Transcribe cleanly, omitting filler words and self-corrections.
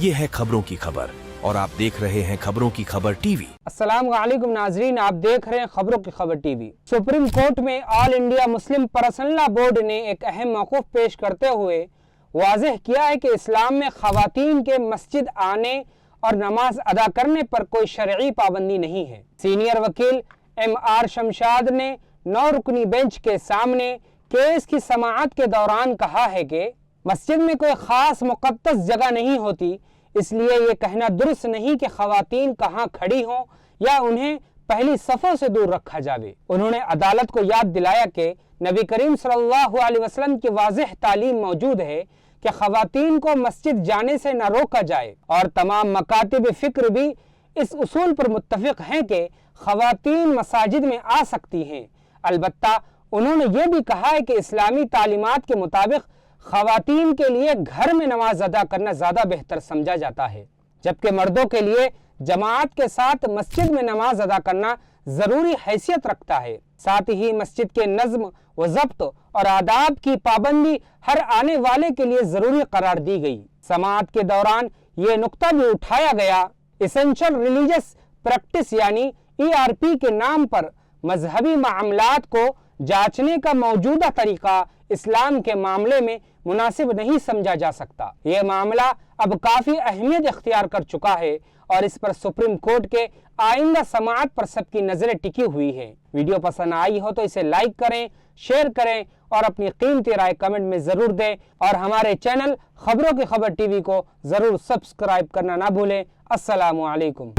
ये है खबरों की खबर और आप देख रहे हैं खबरों की खबर टीवी। अस्सलाम वालेकुम नाजरीन, आप देख रहे हैं खबरों की खबर टीवी। सुप्रीम कोर्ट में all India Muslim personal law board ने एक अहम मौक़िफ़ पेश करते हुए वाज़ेह किया है कि इस्लाम में ख़वातीन के मस्जिद आने और नमाज अदा करने पर कोई शरई पाबंदी नहीं है। सीनियर वकील MR शमशाद ने 9 रुकनी बेंच के सामने केस की समाअत के दौरान कहा है कि मस्जिद में कोई ख़ास मुक़द्दस जगह नहीं होती, इसलिए ये कहना दुरुस्त नहीं कि ख़वातीन कहाँ खड़ी हों या उन्हें पहली सफ़ों से दूर रखा जावे। उन्होंने अदालत को याद दिलाया कि नबी करीम सल्लल्लाहु अलैहि वसल्लम की वाज़ेह तालीम मौजूद है कि ख़वातीन को मस्जिद जाने से न रोका जाए और तमाम मकातिब फ़िक्र भी इस उसूल पर मुत्तफ़िक़ हैं कि ख़वातीन मसाजिद में आ सकती हैं। अलबत्ता उन्होंने ये भी कहा है कि इस्लामी तालीमात के मुताबिक ख़वातीन के लिए घर में नमाज अदा करना ज़्यादा बेहतर समझा जाता है, जबकि मर्दों के लिए जमात के साथ मस्जिद में नमाज अदा करना ज़रूरी हैसियत रखता है। साथ ही मस्जिद के नज़्म व ज़ब्त और आदाब की पाबंदी हर आने वाले के लिए ज़रूरी करार दी गई। समाअत के दौरान ये नुक्ता भी उठाया गया, एसेंशियल रिलीजियस प्रैक्टिस यानी ERP के नाम पर मजहबी मामलात को जांचने का मौजूदा तरीका इस्लाम के मामले में मुनासिब नहीं समझा जा सकता। ये मामला अब काफ़ी अहमियत इख्तियार कर चुका है और इस पर सुप्रीम कोर्ट के आइंदा समाअत पर सबकी नज़रें टिकी हुई हैं। वीडियो पसंद आई हो तो इसे लाइक करें, शेयर करें और अपनी कीमती राय कमेंट में ज़रूर दें और हमारे चैनल खबरों की खबर टीवी को ज़रूर सब्सक्राइब करना ना भूलें। अस्सलामु अलैकुम।